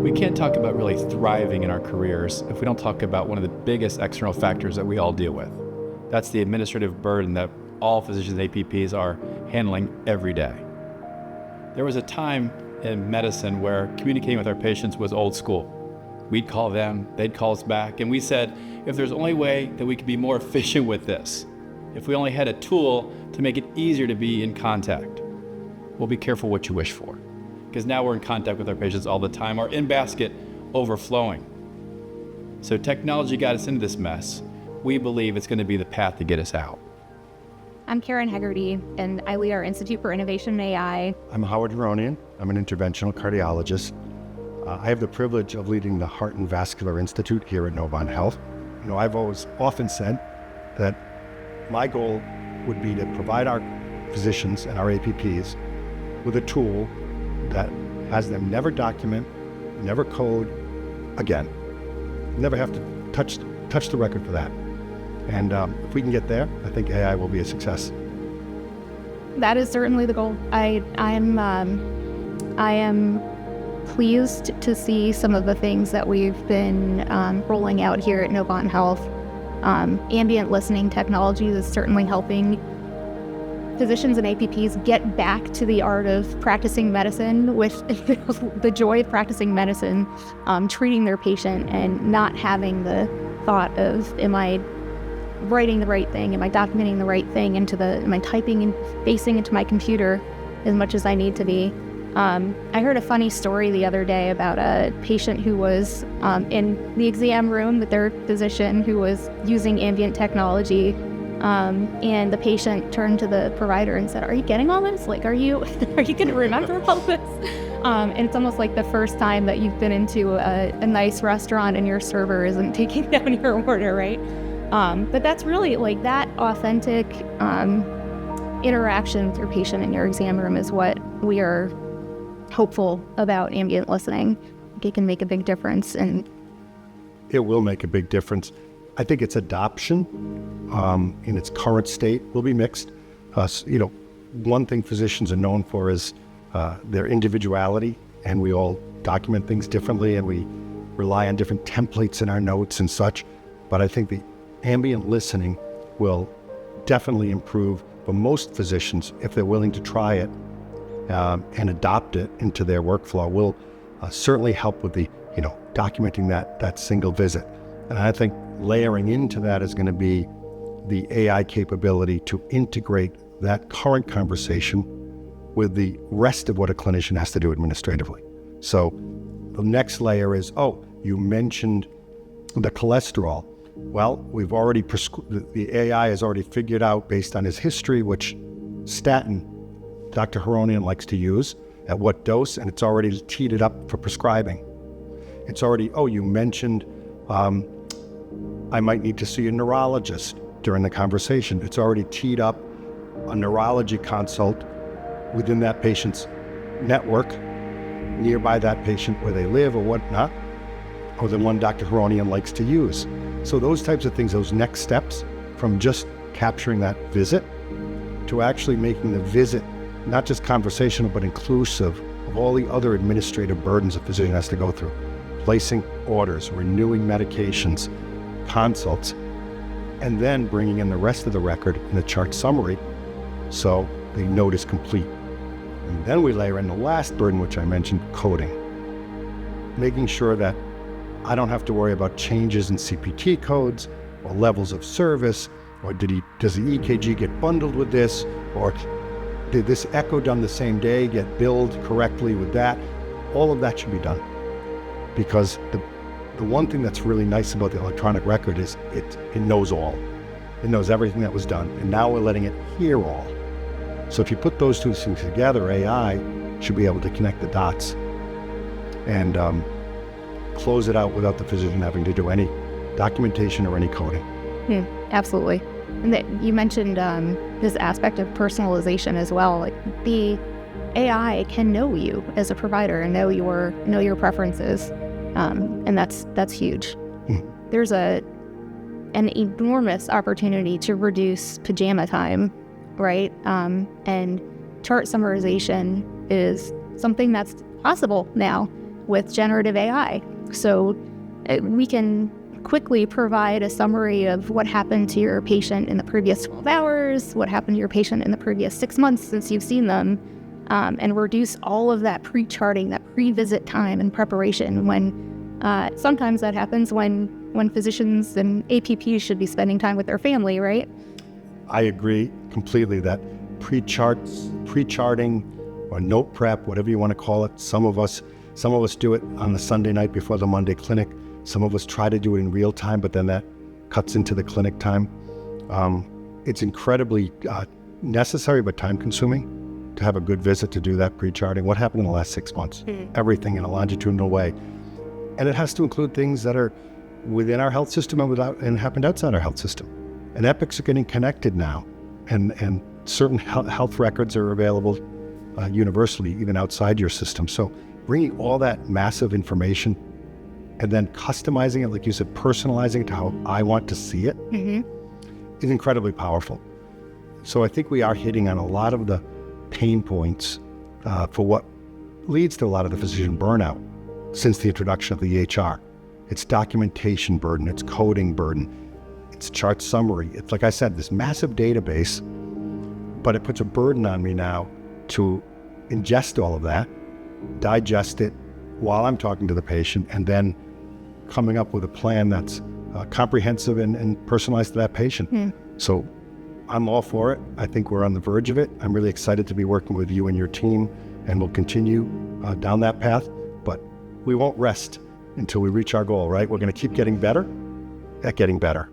We can't talk about really thriving in our careers if we don't talk about one of the biggest external factors that we all deal with. That's the administrative burden that all physicians and APPs are handling every day. There was a time in medicine where communicating with our patients was old school. We'd call them, they'd call us back, and we said, if there's only way that we could be more efficient with this, if we only had a tool to make it easier to be in contact, well, be careful what you wish for. Because now we're in contact with our patients all the time, our in-basket overflowing. So technology got us into this mess. We believe it's going to be the path to get us out. I'm Karen Hegarty, and I lead our Institute for Innovation in AI. I'm Howard Hironian. I'm an interventional cardiologist. I have the privilege of leading the Heart and Vascular Institute here at Novant Health. I've often said that my goal would be to provide our physicians and our APPs with a tool that has them never document, never code again. Never have to touch the record for that. And if we can get there, I think AI will be a success. That is certainly the goal. I am pleased to see some of the things that we've been rolling out here at Novant Health. Ambient listening technology is certainly helping physicians and APPs get back to the art of practicing medicine with the joy of practicing medicine, treating their patient and not having the thought of, am I writing the right thing? Am I documenting the right thing am I typing and facing into my computer as much as I need to be? I heard a funny story the other day about a patient who was in the exam room with their physician who was using ambient technology. And the patient turned to the provider and said, "Are you getting all this? Like, are you going to remember all this?" And it's almost like the first time that you've been into a nice restaurant and your server isn't taking down your order, right? But that's really like that authentic interaction with your patient in your exam room is what we are hopeful about ambient listening. It can make a big difference. And it will make a big difference. I think its adoption in its current state will be mixed. One thing physicians are known for is their individuality, and we all document things differently, and we rely on different templates in our notes and such. But I think the ambient listening will definitely improve for most physicians if they're willing to try it and adopt it into their workflow. Will certainly help with the documenting that single visit. And I think layering into that is going to be the AI capability to integrate that current conversation with the rest of what a clinician has to do administratively. So the next layer is, you mentioned the cholesterol. Well, we've already the AI has already figured out, based on his history, which statin Dr. Hironian likes to use, at what dose, and it's already teed it up for prescribing. It's already, you mentioned I might need to see a neurologist during the conversation. It's already teed up a neurology consult within that patient's network, nearby that patient where they live or whatnot, or the one Dr. Hironian likes to use. So those types of things, those next steps from just capturing that visit to actually making the visit not just conversational, but inclusive of all the other administrative burdens a physician has to go through. Placing orders, renewing medications, consults, and then bringing in the rest of the record in a chart summary so the note is complete. And then we layer in the last burden, which I mentioned, coding. Making sure that I don't have to worry about changes in CPT codes or levels of service, or does the EKG get bundled with this, or did this echo done the same day get billed correctly with that? All of that should be done. Because the one thing that's really nice about the electronic record is it knows all. It knows everything that was done, and now we're letting it hear all. So if you put those two things together, AI should be able to connect the dots and close it out without the physician having to do any documentation or any coding. Absolutely. And that you mentioned this aspect of personalization as well. Like the AI can know you as a provider and know your preferences, and that's huge. There's an enormous opportunity to reduce pajama time, right? And chart summarization is something that's possible now. with generative AI. So we can quickly provide a summary of what happened to your patient in the previous 12 hours, what happened to your patient in the previous 6 months since you've seen them, and reduce all of that pre-charting, that pre-visit time and preparation when sometimes that happens when physicians and APPs should be spending time with their family, right? I agree completely that pre-charting or note prep, whatever you want to call it, some of us do it on the Sunday night before the Monday clinic. Some of us try to do it in real time, but then that cuts into the clinic time. It's incredibly necessary but time consuming to have a good visit to do that pre-charting. What happened in the last 6 months? Everything in a longitudinal way. And it has to include things that are within our health system and happened outside our health system. And epics are getting connected now. And certain health records are available universally, even outside your system. So bringing all that massive information and then customizing it, like you said, personalizing it to how I want to see it is incredibly powerful. So I think we are hitting on a lot of the pain points for what leads to a lot of the physician burnout since the introduction of the EHR. It's documentation burden, it's coding burden, it's chart summary. It's, like I said, this massive database, but it puts a burden on me now to ingest all of that, digest it while I'm talking to the patient, and then coming up with a plan that's comprehensive and personalized to that patient. So I'm all for it. I think we're on the verge of it. I'm really excited to be working with you and your team, and we'll continue down that path, but we won't rest until we reach our goal, right? We're going to keep getting better at getting better.